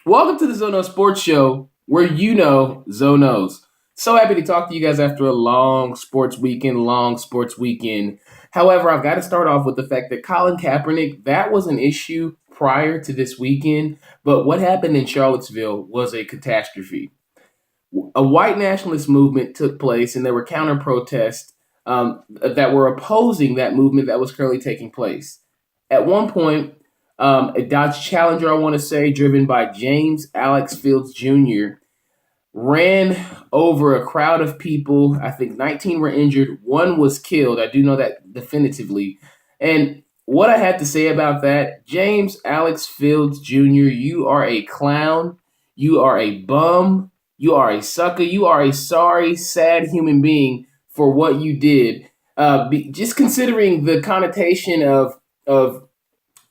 Welcome to the Zono Sports Show, where you know Zonos. So happy to talk to you guys after a long sports weekend. However, I've got to start off with the fact that Colin Kaepernick, that was an issue prior to this weekend, but what happened in Charlottesville was a catastrophe. A white nationalist movement took place, and there were counter protests that were opposing that movement that was currently taking place. At one point, a Dodge Challenger, I want to say, driven by James Alex Fields Jr., ran over a crowd of people. I think 19 were injured. One was killed. I do know that definitively. And what I had to say about that, James Alex Fields Jr., you are a clown. You are a bum. You are a sucker. You are a sorry, sad human being for what you did. Just considering the connotation of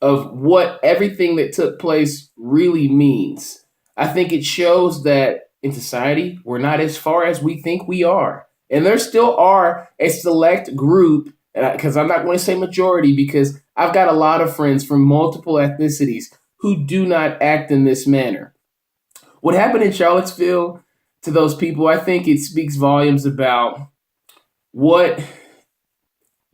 what everything that took place really means. I think it shows that in society, we're not as far as we think we are. And there still are a select group, because I'm not going to say majority, because I've got a lot of friends from multiple ethnicities who do not act in this manner. What happened in Charlottesville to those people, I think it speaks volumes about what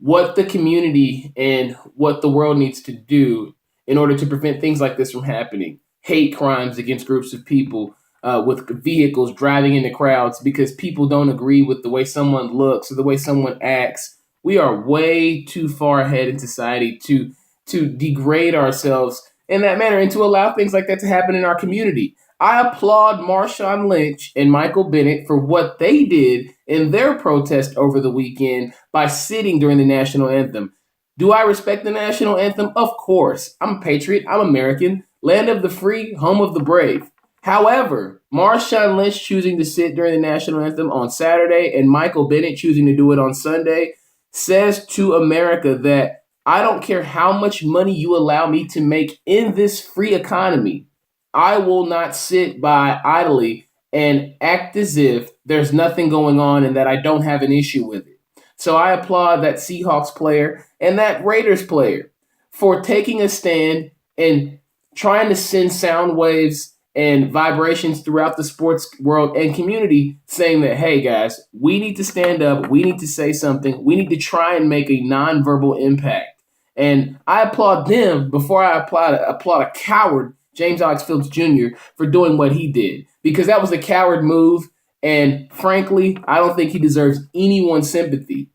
what the community and what the world needs to do in order to prevent things like this from happening. Hate crimes against groups of people with vehicles driving into crowds because people don't agree with the way someone looks or the way someone acts. We are way too far ahead in society to degrade ourselves in that manner and to allow things like that to happen in our community. I applaud Marshawn Lynch and Michael Bennett for what they did in their protest over the weekend by sitting during the national anthem. Do I respect the national anthem? Of course. I'm a patriot. I'm American. Land of the free, home of the brave. However, Marshawn Lynch choosing to sit during the national anthem on Saturday and Michael Bennett choosing to do it on Sunday says to America that I don't care how much money you allow me to make in this free economy. I will not sit by idly and act as if there's nothing going on and that I don't have an issue with it. So I applaud that Seahawks player and that Raiders player for taking a stand and trying to send sound waves and vibrations throughout the sports world and community saying that, hey guys, we need to stand up, we need to say something, we need to try and make a nonverbal impact. And I applaud them before I applaud a coward James Alex Fields Jr. for doing what he did, because that was a coward move. And frankly, I don't think he deserves anyone's sympathy.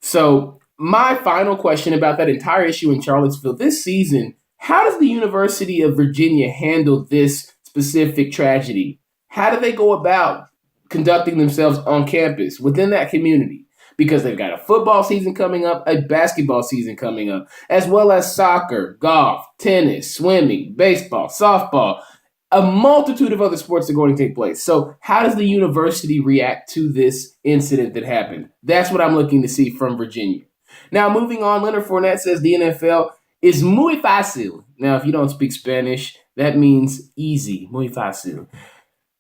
So my final question about that entire issue in Charlottesville this season, how does the University of Virginia handle this specific tragedy? How do they go about conducting themselves on campus within that community? Because they've got a football season coming up, a basketball season coming up, as well as soccer, golf, tennis, swimming, baseball, softball. A multitude of other sports are going to take place. So how does the university react to this incident that happened? That's what I'm looking to see from Virginia. Now, moving on, Leonard Fournette says the NFL is muy fácil. Now, if you don't speak Spanish, that means easy, muy fácil.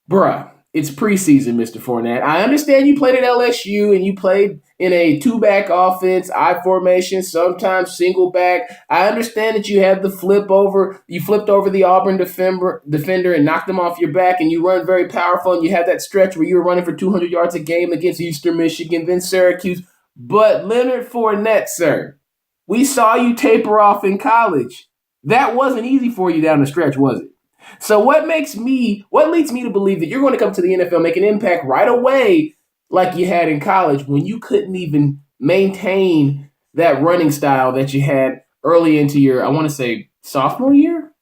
Bruh, it's preseason, Mr. Fournette. I understand you played at LSU and you played in a two-back offense, I formation, sometimes single back. I understand that you had the flip over. You flipped over the Auburn defender and knocked him off your back, and you run very powerful, and you had that stretch where you were running for 200 yards a game against Eastern Michigan, then Syracuse. But Leonard Fournette, sir, we saw you taper off in college. That wasn't easy for you down the stretch, was it? So what leads me to believe that you're going to come to the NFL, make an impact right away like you had in college when you couldn't even maintain that running style that you had early into your, I want to say, sophomore year?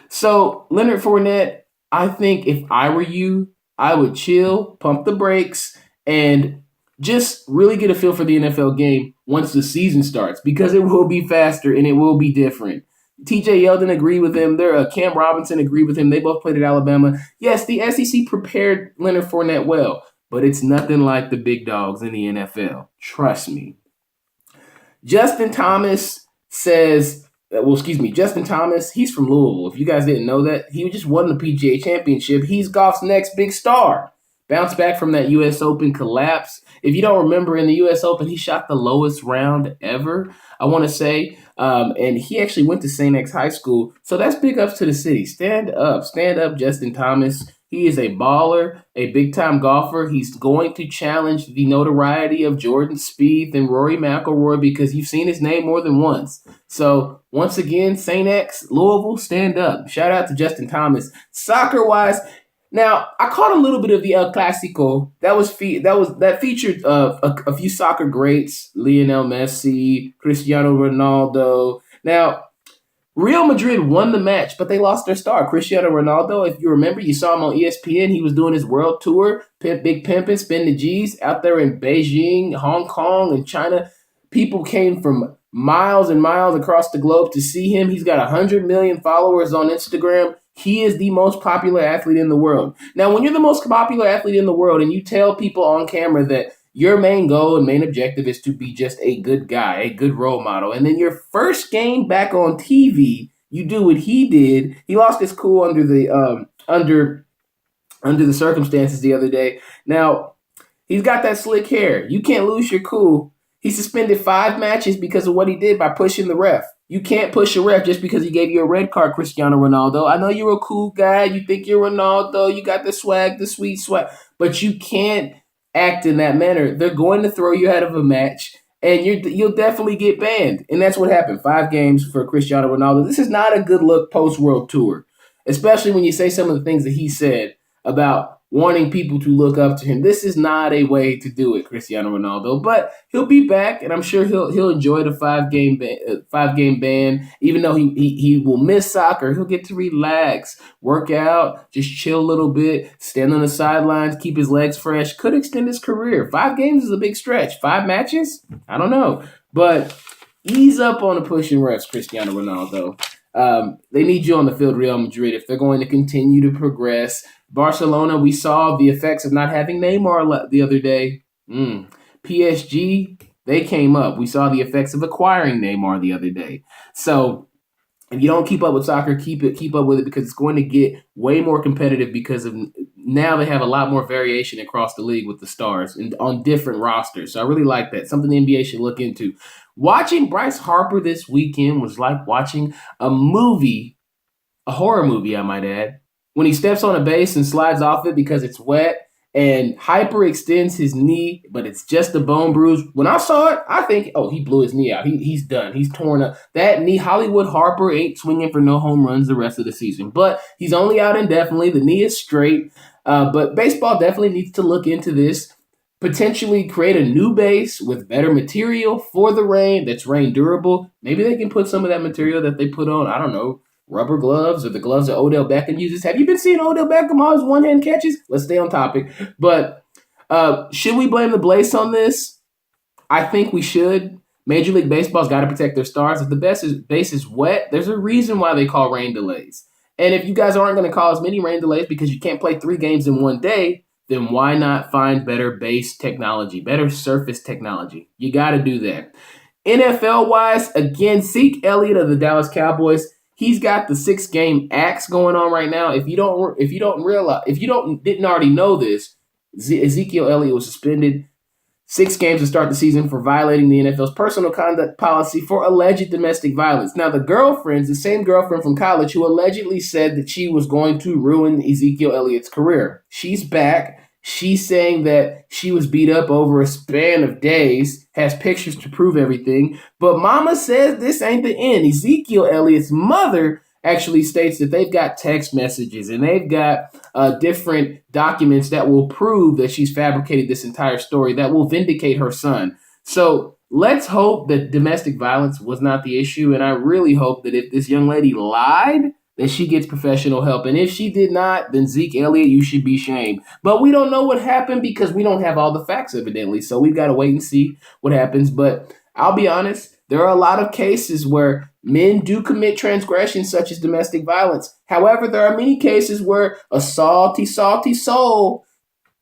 So Leonard Fournette, I think if I were you, I would chill, pump the brakes, and just really get a feel for the NFL game once the season starts, because it will be faster and it will be different. TJ Yeldon agreed with him. Cam Robinson agreed with him. They both played at Alabama. Yes, the SEC prepared Leonard Fournette well, but it's nothing like the big dogs in the NFL. Trust me. Justin Thomas, he's from Louisville. If you guys didn't know that, he just won the PGA Championship. He's golf's next big star. Bounced back from that U.S. Open collapse. If you don't remember, in the U.S. Open, he shot the lowest round ever. I want to say. And he actually went to St. X High School. So that's big ups to the city. Stand up, Justin Thomas. He is a baller, a big time golfer. He's going to challenge the notoriety of Jordan Spieth and Rory McIlroy because you've seen his name more than once. So once again, St. X, Louisville, stand up. Shout out to Justin Thomas. Soccer wise, now I caught a little bit of the El Clasico. That featured a few soccer greats: Lionel Messi, Cristiano Ronaldo. Now Real Madrid won the match, but they lost their star, Cristiano Ronaldo. If you remember, you saw him on ESPN. He was doing his world tour, big pimping, spending G's out there in Beijing, Hong Kong, and China. People came from miles and miles across the globe to see him. He's got 100 million followers on Instagram. He is the most popular athlete in the world. Now, when you're the most popular athlete in the world and you tell people on camera that your main goal and main objective is to be just a good guy, a good role model. And then your first game back on TV, you do what he did. He lost his cool under the circumstances the other day. Now, he's got that slick hair. You can't lose your cool. He suspended 5 matches because of what he did by pushing the ref. You can't push a ref just because he gave you a red card, Cristiano Ronaldo. I know you're a cool guy. You think you're Ronaldo. You got the swag, the sweet swag. But you can't act in that manner. They're going to throw you out of a match, and you'll definitely get banned. And that's what happened. 5 games for Cristiano Ronaldo. This is not a good look post-World Tour, especially when you say some of the things that he said about wanting people to look up to him. This is not a way to do it, Cristiano Ronaldo. But he'll be back, and I'm sure he'll enjoy the 5-game ban. Even though he will miss soccer, he'll get to relax, work out, just chill a little bit, stand on the sidelines, keep his legs fresh. Could extend his career. 5 games is a big stretch. 5 matches? I don't know. But ease up on the pushing refs, Cristiano Ronaldo. They need you on the field, Real Madrid, if they're going to continue to progress. Barcelona, we saw the effects of not having Neymar the other day. PSG, they came up. We saw the effects of acquiring Neymar the other day. So if you don't keep up with soccer, keep up with it because it's going to get way more competitive because of now they have a lot more variation across the league with the stars and on different rosters. So I really like that. Something the NBA should look into. Watching Bryce Harper this weekend was like watching a horror movie, I might add. When he steps on a base and slides off it because it's wet and hyperextends his knee, but it's just a bone bruise. When I saw it, I think, oh, he blew his knee out. He's done. He's torn up. That knee, Hollywood Harper ain't swinging for no home runs the rest of the season. But he's only out indefinitely. The knee is straight. But baseball definitely needs to look into this. Potentially create a new base with better material for the rain that's rain durable. Maybe they can put some of that material that they put on, I don't know, rubber gloves or the gloves that Odell Beckham uses. Have you been seeing Odell Beckham all his one-hand catches? Let's stay on topic. But should we blame the Blaze on this? I think we should. Major League Baseball's got to protect their stars. If the base is wet, there's a reason why they call rain delays. And if you guys aren't going to call as many rain delays because you can't play 3 games in one day, then why not find better base technology, better surface technology? You got to do that. NFL-wise, again, Zeke Elliott of the Dallas Cowboys, he's got the 6-game axe going on right now. If you didn't already know this, Ezekiel Elliott was suspended 6 games to start the season for violating the NFL's personal conduct policy for alleged domestic violence. Now, the same girlfriend from college who allegedly said that she was going to ruin Ezekiel Elliott's career. She's back. She's saying that she was beat up over a span of days, has pictures to prove everything. But mama says this ain't the end. Ezekiel Elliott's mother actually states that they've got text messages and they've got different documents that will prove that she's fabricated this entire story that will vindicate her son. So let's hope that domestic violence was not the issue. And I really hope that if this young lady lied, that she gets professional help. And if she did not, then Zeke Elliott, you should be shamed. But we don't know what happened because we don't have all the facts, evidently. So we've got to wait and see what happens. But I'll be honest, there are a lot of cases where men do commit transgressions such as domestic violence. However, there are many cases where a salty soul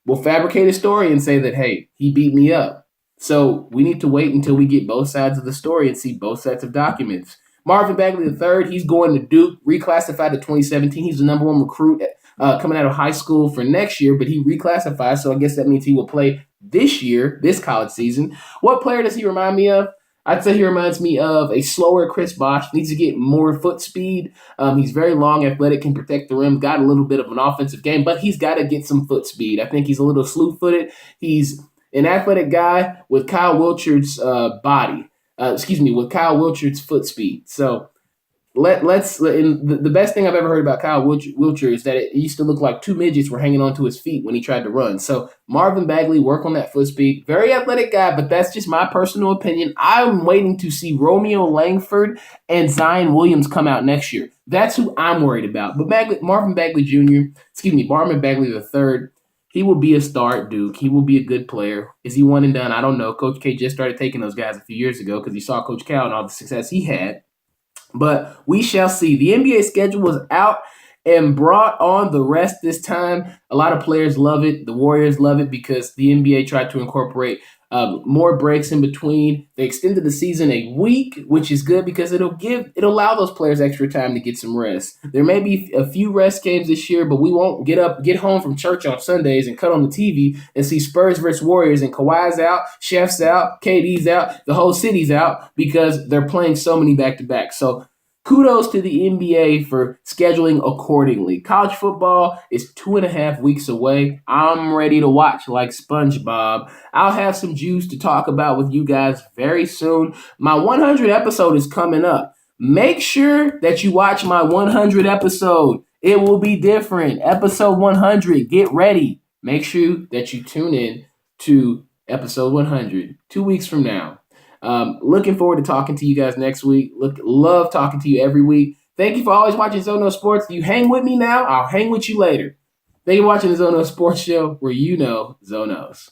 will fabricate a story and say that, hey, he beat me up. So we need to wait until we get both sides of the story and see both sets of documents. Marvin Bagley III, he's going to Duke, reclassified to 2017. He's the number 1 recruit coming out of high school for next year, but he reclassified, so I guess that means he will play this year, this college season. What player does he remind me of? I'd say he reminds me of a slower Chris Bosh. Needs to get more foot speed. He's very long, athletic, can protect the rim. Got a little bit of an offensive game, but he's got to get some foot speed. I think he's a little slew-footed. He's an athletic guy with Kyle Wilchard's body. With Kyle Wilchard's foot speed. So let's and the best thing I've ever heard about Kyle Wilcher is that it used to look like two midgets were hanging onto his feet when he tried to run. So Marvin Bagley, work on that foot speed. Very athletic guy, but that's just my personal opinion. I'm waiting to see Romeo Langford and Zion Williams come out next year. That's who I'm worried about. But Marvin Bagley Jr., Marvin Bagley III, he will be a star at Duke. He will be a good player. Is he one and done? I don't know. Coach K just started taking those guys a few years ago because he saw Coach Cal and all the success he had. But we shall see. The NBA schedule was out and brought on the rest this time. A lot of players love it. The Warriors love it because the NBA tried to incorporate more breaks in between. They extended the season a week, which is good because it'll allow those players extra time to get some rest. There may be a few rest games this year, but we won't get home from church on Sundays and cut on the TV and see Spurs versus Warriors and Kawhi's out, Chef's out, KD's out, the whole city's out because they're playing so many back-to-back. So kudos to the NBA for scheduling accordingly. College football is 2.5 weeks away. I'm ready to watch like SpongeBob. I'll have some juice to talk about with you guys very soon. My 100 episode is coming up. Make sure that you watch my 100 episode. It will be different. Episode 100. Get ready. Make sure that you tune in to episode 100 2 weeks from now. Looking forward to talking to you guys next week. Love talking to you every week. Thank you for always watching Zono Sports. You hang with me now, I'll hang with you later. Thank you for watching the Zono Sports Show, where you know Zonos.